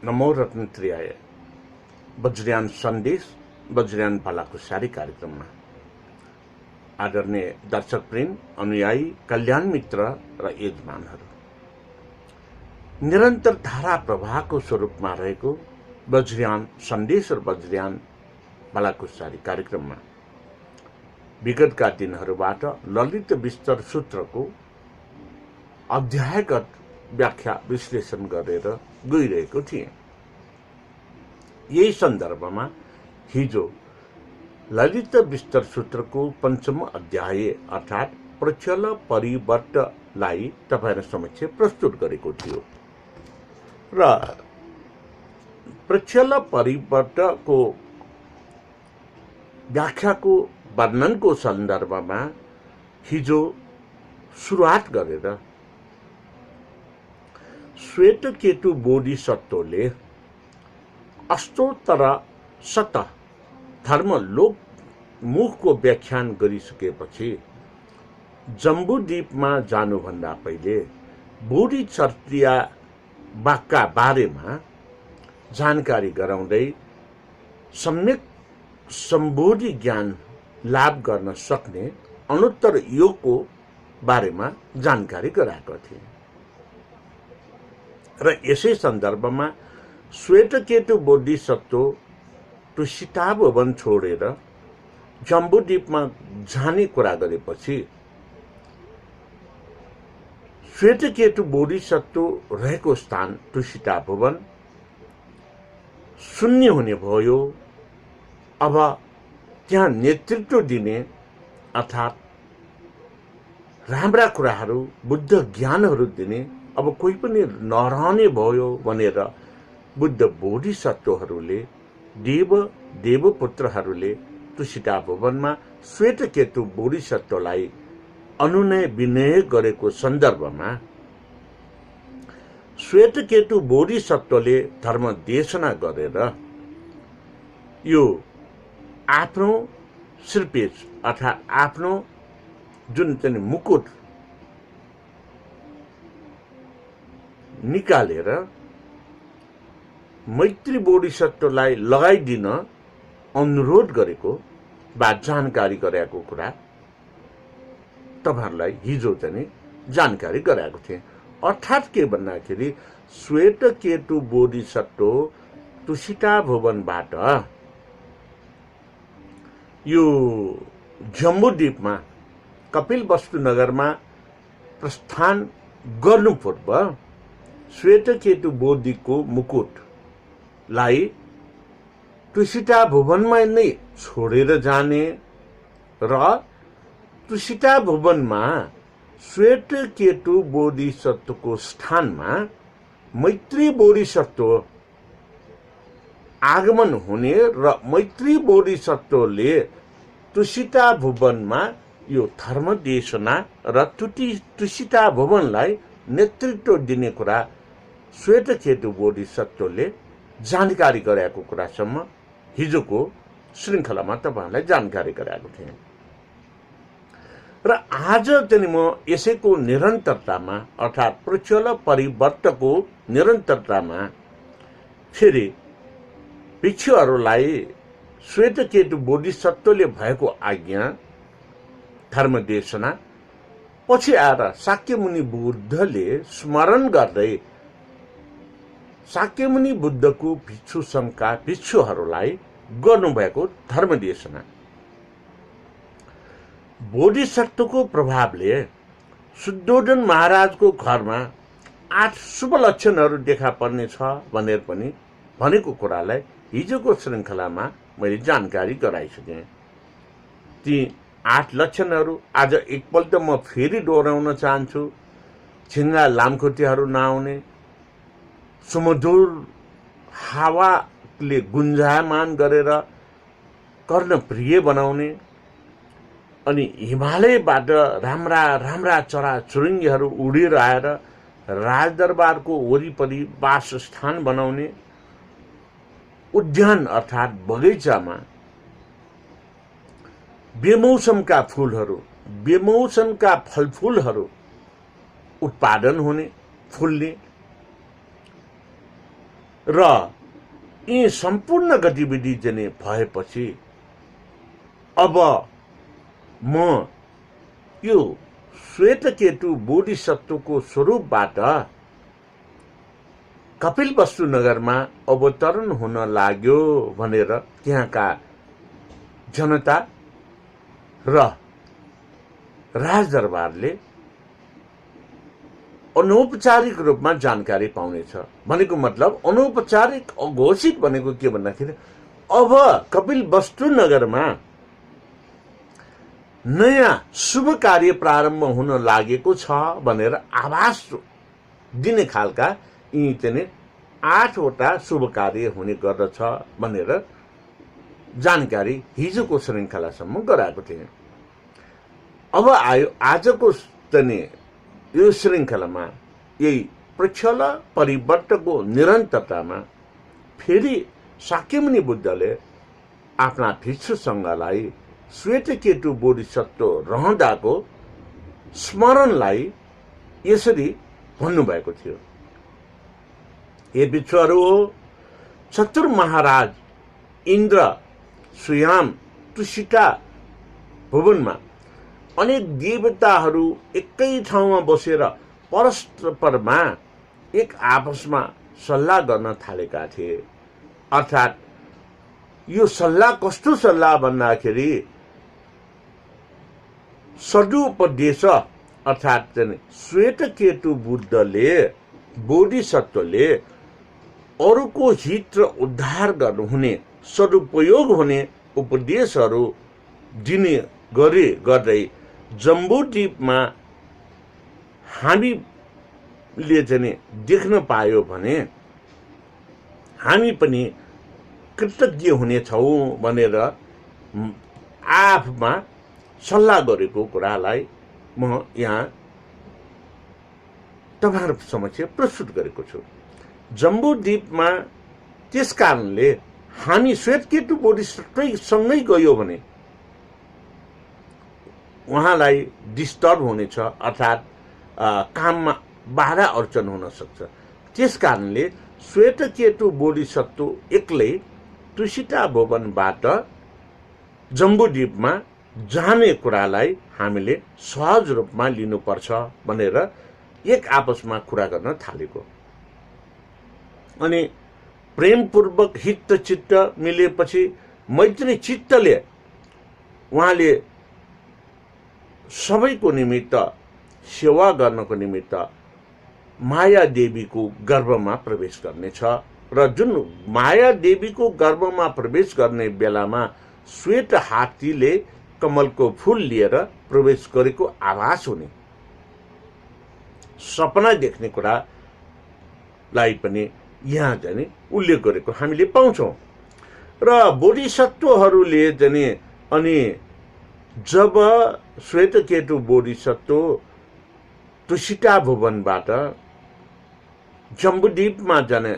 नमो रत्नत्रियाय वज्रयान सन्देश वज्रयान भलाकुसारी कार्यक्रममा आदरणीय दर्शकवृन्द, अनुयायी, कल्याण मित्र र यजमानहरू, निरन्तर धारा प्रवाहको स्वरूपमा रहेको वज्रयान सन्देश र वज्रयान भलाकुसारी कार्यक्रममा विगतका दिनहरूबाट ललित विस्तर सूत्रको अध्यायगत व्याख्या विश्लेषण गरेर गइरहेको थिएँ। यही सन्दर्भमा हिजो ललित विस्तर सूत्रको पञ्चम अध्याय अर्थात् प्रचल परिवर्तलाई तपाईहरु समक्ष प्रस्तुत गरेको थियो र प्रचल परिवर्तको व्याख्याको वर्णनको सन्दर्भमा हिजो सुरुवात गरेर श्वेत केतु बोधिसत्वले अष्टोत्तर शत धर्मलोक मुखको व्याख्यान गरिसकेपछि जम्बूद्वीपमा जानुभन्दा पहिले बोधिचर्या वाक्का बारेमा जानकारी गराउँदै सम्यक सम्बोधि ज्ञान लाभ गर्न सक्ने अनुत्तर योगको बारेमा जानकारी गराएको थिए र यसै सन्दर्भमा श्वेतकेतु बोधिसत्व तुषिता भवन छोडेर जम्बूद्वीपमा जाने कुरा गरेपछि श्वेतकेतु बोधिसत्व रहेको स्थान तुषिता भवन शून्य हुने भयो। अब त्यहाँ नेतृत्व दिने अर्थात् राम्रा कुराहरू बुद्ध ज्ञानहरू दिने अब कोही पनि नरहने भयो भनेर बुद्ध बोधिसत्वहरूले देवपुत्रहरूले तुषिता भवनमा श्वेतकेतु बोधिसत्वलाई अनुनय विनय गरेको सन्दर्भमा श्वेतकेतु बोधिसत्वले धर्म देशना गरेर यो आफ्नो शिरपेच अर्थात् आफ्नो जुन चाहिँ मुकुट निकालेर मैत्री बोधिसत्वलाई लगाइदिन अनुरोध गरेको वा जानकारी गराएको कुरा तपाईहरुलाई हिजो चाहिँ जानकारी गराएको थिए। अर्थात् के भन्दाखेरि श्वेतकेतु बोधिसत्व तुषिता भवनबाट यो जम्बूद्वीपमा कपिलवस्तु नगरमा प्रस्थान गर्नु पूर्व श्वेतकेतु बोधिको मुकुटलाई तुषिता भवनमा नै छोडेर जाने र तुषिता भवनमा श्वेतकेतु बोधिसत्वको स्थानमा मैत्री बोधिसत्व आगमन हुने र मैत्री बोधिसत्वले तुषिता भवनमा यो धर्म देशना र तुषिता भवनलाई नेतृत्व दिने कुरा श्वेतकेतु बोधिसत्वले जानकारी गराएको कुरासम्म हिजोको श्रृङ्खलामा तपाईहरुलाई जानकारी गराएको थिएँ र आज चाहिँ म यसैको निरन्तरतामा अर्थात् प्रचल परिवर्तनको निरन्तरतामा फेरि भिक्षुहरूलाई श्वेतकेतु बोधिसत्वले भएको आज्ञा धर्म देशना पछि आएर शाक्यमुनि बुद्धले स्मरण गर्दै शाक्यमुनि बुद्धको भिक्षु संघका भिक्षुहरूलाई गर्नुभएको धर्म देशना बोधिसत्वको प्रभावले शुद्धोधन महाराजको घरमा 8 शुभ लक्षणहरू देखा पर्ने छ भनेर पनि भनेको कुरालाई हिजोको श्रृङ्खलामा मैले जानकारी गराइसकेँ। ती 8 लक्षणहरू आज एकपल्ट म फेरि दोहोऱ्याउन चाहन्छु। छिङ्गा लामखुट्टेहरू नआउने, सुमधुर हावाले गुन्जायमान गरेर कर्णप्रिय बनाउने, अनि हिमालयबाट राम्रा राम्रा चरा चुरुङ्गीहरू उडेर आएर राजदरबारको वरिपरि वासस्थान बनाउने, उद्यान अर्थात् बगैँचामा बेमौसमका फूलहरू बेमौसमका फलफूलहरू उत्पादन हुने, फुल्ने, र यी सम्पूर्ण गतिविधि चाहिँ भएपछि अब म यो श्वेतकेतु बोधिसत्वको स्वरूपबाट कपिलवस्तु नगरमा अवतरण हुन लाग्यो भनेर त्यहाँका जनता र राजदरबारले अनौपचारिक रूपमा जानकारी पाउनेछ। भनेको मतलब अनौपचारिक अघोषित भनेको के भन्दाखेरि अब कपिलवस्तु नगरमा नयाँ शुभ कार्य प्रारम्भ हुन लागेको छ भनेर आभास दिने खालका यी चाहिँ 8वटा शुभ कार्य हुने गर्दछ भनेर जानकारी हिजोको श्रृङ्खलासम्म गराएको थिए। अब आयो आजको यो श्रृङ्खलामा यही प्रक्षल परिवर्तनको निरन्तरतामा फेरि शाक्यमुनि बुद्धले आफ्ना भिक्षुसँगलाई श्वेतकेतु बोधिसत्व रहँदाको स्मरणलाई यसरी भन्नुभएको थियो। हे भिक्षुहरू हो, चतुर महाराज इन्द्र स्वयं तुषिता भुवनमा अनेक देवताहरू एकै ठाउँमा बसेर परस्परमा एक आपसमा सल्लाह गर्न थालेका थिए। अर्थात् यो सल्लाह कस्तो सल्लाह भन्दाखेरि सदुपदेश अर्थात् श्वेतकेतु बुद्धले बोधिसत्वले अरूको हित र उद्धार गर्नुहुने सदुपयोग हुने उपदेशहरू दिने गर्दै जम्बूद्वीपमा हामीले चाहिँ देख्न पायो भने हामी पनि कृतज्ञ हुनेछौँ भनेर आफमा सल्लाह गरेको कुरालाई म यहाँ तपाईहरु समक्ष प्रस्तुत गरेको छु। जम्बूद्वीपमा त्यस कारणले हामी श्वेतकेतु बोधिसत्वसँगै गयो भने उहाँलाई डिस्टर्ब हुनेछ, अर्थात् काममा बाधा अर्चन हुन सक्छ। त्यस कारणले श्वेतकेतु बोधिसत्व एक्लै तुषिता भुवनबाट जम्बूद्वीपमा जाने कुरालाई हामीले सहज रूपमा लिनुपर्छ भनेर एक आपसमा कुरा गर्न थालेको। अनि प्रेमपूर्वक हित चित्त मिलेपछि मैत्री चित्तले उहाँले सबैको निमित्त सेवा गर्नको निमित्त माया देवीको गर्भमा प्रवेश गर्नेछ र जुन माया देवीको गर्भमा प्रवेश गर्ने बेलामा श्वेत हात्तीले कमलको फूल लिएर प्रवेश गरेको आभास हुने सपना देख्ने कुरालाई पनि यहाँ चाहिँ उल्लेख गरेको हामीले पाउँछौँ। र बोधिसत्वहरूले चाहिँ अनि जब श्वेतकेतु बोधिसत्व तुषिता भुवनबाट जम्बूद्वीपमा जाने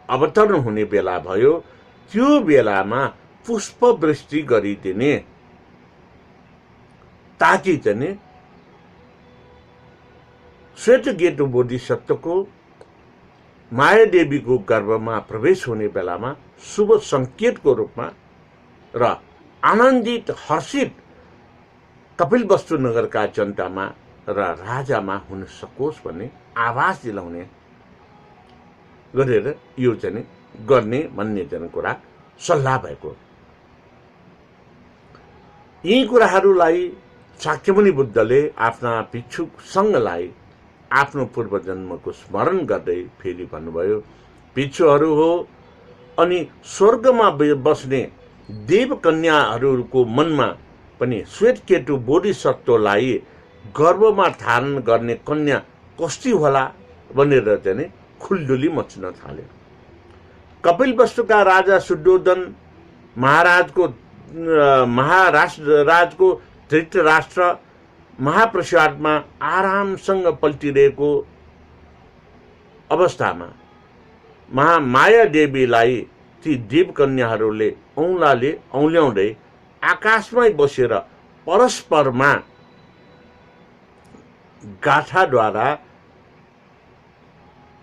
अवतरण हुने बेला भयो, त्यो बेलामा पुष्प वृष्टि गरिदिने ताकि चाहिँ श्वेतकेतु बोधिसत्वको मायादेवीको गर्भमा प्रवेश हुने बेलामा शुभ संकेतको रूपमा र आनन्दित हर्षित कपिलवस्तु नगरका जनतामा र राजामा हुन सकोस् भन्ने आभास दिलाउने गरेर यो चाहिँ गर्ने भन्ने चाहिँ कुरा सल्लाह भएको। यी कुराहरूलाई शाक्यमुनि बुद्धले आफ्ना भिक्षुक संघलाई आफ्नो पूर्व जन्मको स्मरण गर्दै फेरि भन्नुभयो, भिक्षुहरू हो, अनि स्वर्गमा बस्ने देवकन्याहरूको मनमा पनि श्वेतकेतु बोधिसत्वलाई गर्भमा धारण गर्ने कन्या कस्ती होला भनेर चाहिँ खुल्दुली मच्न थाल्यो। कपिलवस्तुका राजा शुद्धोधन महाराजको धृतराष्ट्र महाप्रसादमा आरामसँग पल्टिरहेको अवस्थामा माया देवीलाई ती देवकन्याहरूले औल्याउँदै आकाशमै बसेर परस्परमा गाथाद्वारा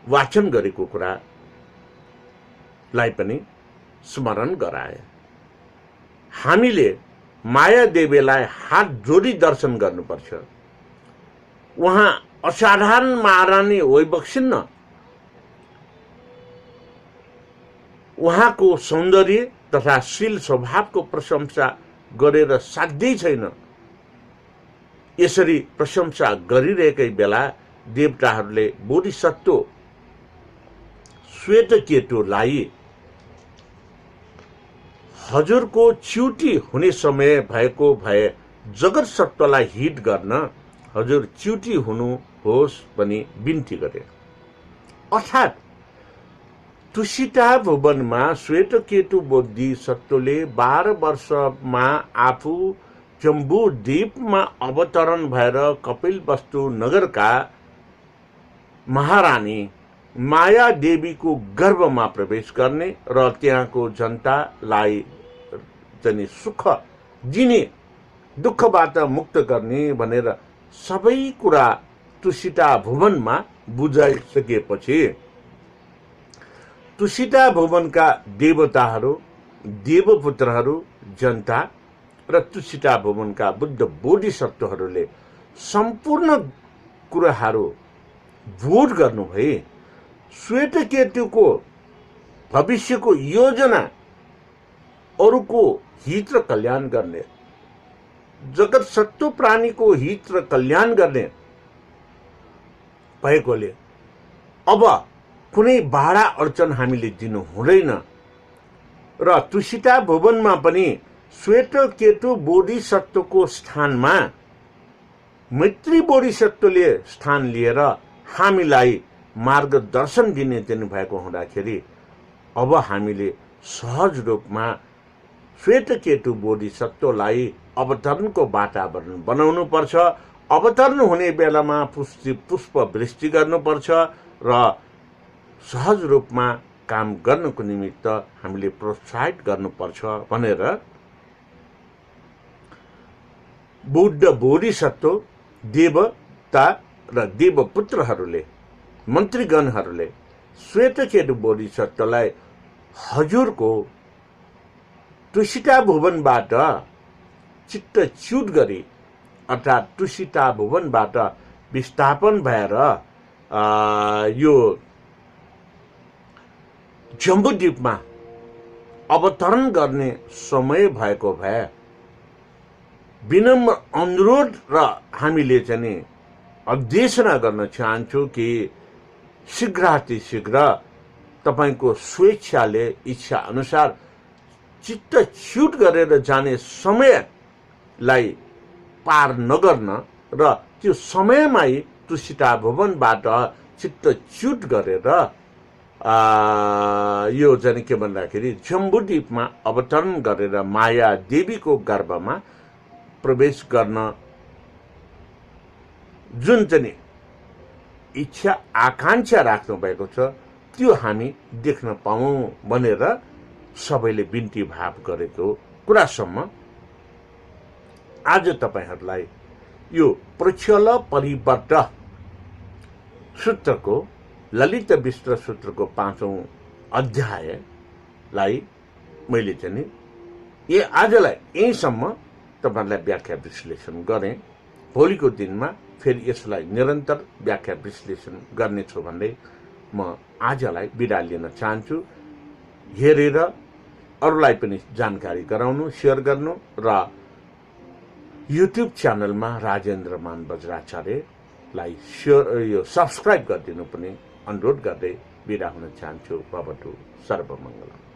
वाचन गरेको कुरा लाई पनि स्मरण गराए। हामीले माया देवीलाई हात जोडी दर्शन गर्नुपर्छ। उहाँ असाधारण महारानी होइबक्सिन्न। उहाँको सौन्दर्य तथा शील स्वभावको प्रशंसा गरेर साध्यै छैन। यसरी प्रशंसा गरिरहेकै बेला देवताहरूले बोधिसत्व श्वेतकेतुलाई हजुरको चिउटी हुने समय भएको भए जगत सत्वलाई हित गर्न हजुर चिउटी हुनुहोस् भनी बिन्ती गरे। अर्थात् तुसिता भुवनमा श्वेतकेतु बोधिसत्वले 12 वर्षमा आफू जम्बू द्वीपमा अवतरण भएर कपिलवस्तु नगरका महारानी माया देवीको गर्भमा प्रवेश गर्ने र त्यहाँको जनतालाई चाहिँ सुख दिने, दुःखबाट मुक्त गर्ने भनेर सबै कुरा तुसिता भुवनमा बुझाइसकेपछि तुसिता भुवनका देवताहरू, देवपुत्रहरू, जनता र तुसिता भुवनका बुद्ध बोधिसत्वहरूले सम्पूर्ण कुराहरू बोध गर्नुभए। श्वेतकेतुको भविष्यको योजना अरूको हित र कल्याण गर्ने, जगत सत्व प्राणीको हित र कल्याण गर्ने भएकोले अब कुनै बाधा अडचन हामीले दिनु हुँदैन र तुसिता भुवनमा पनि श्वेतकेतु बोधिसत्वको स्थानमा मैत्री बोधिसत्वले स्थान लिएर हामीलाई मार्गदर्शन दिने दिनुभएको हुँदाखेरि अब हामीले सहज रूपमा श्वेतकेतु बोधिसत्वलाई अवतरणको वातावरण बनाउनु पर्छ। अवतरण हुने बेलामा पुष्प वृष्टि गर्नुपर्छ र सहज रूपमा काम गर्नको निमित्त हामीले प्रोत्साहित गर्नुपर्छ भनेर बुद्ध बोधिसत्व, देवता र देवपुत्रहरूले, मन्त्रीगणहरूले श्वेतकेतु बोधिसत्वलाई हजुरको तुसिता भुवनबाट चित्तच्युत गरी अर्थात् तुसिता भुवनबाट विस्थापन भएर यो जम्बूद्वीपमा अवतरण गर्ने समय भएको भए विनम्र अनुरोध र हामीले चाहिँ अध्ययना गर्न चाहन्छु कि शीघ्रातिशीघ्र तपाईको स्वेच्छाले इच्छा अनुसार चित्तच्युत गरेर जाने समयलाई पार नगर्न र त्यो समयमै तुसिता भुवनबाट चित्तच्युत गरेर यो चाहिँ के भन्दाखेरि जम्बूद्वीपमा अवतरण गरेर माया देवीको गर्भमा प्रवेश गर्न जुन चाहिँ इच्छा आकांक्षा राख्नु भएको छ त्यो हामी देख्न पाऊँ भनेर सबैले बिन्ती भाव गरेको कुरासम्म आज तपाईहरुलाई यो प्रचल परिवर्त सूत्रको ललित विस्तर सूत्रको 5औं अध्यायलाई मैले चाहिँ आजलाई यहीसम्म तपाईहरुलाई व्याख्या विश्लेषण गरे। भोलिको दिनमा फेरि यसलाई निरन्तर व्याख्या विश्लेषण गर्नेछु भन्दै म आजलाई बिदा लिन चाहन्छु। हेरेर अरूलाई पनि जानकारी गराउनु, शेयर गर्नु र युट्युब च्यानलमा राजेन्द्र मान बज्राचार्यलाई यो सब्स्क्राइब गरिदिनु पनि अनुरोध गर्दै बिदा हुन चाहन्छु। भवतु सर्वमङ्गलम्।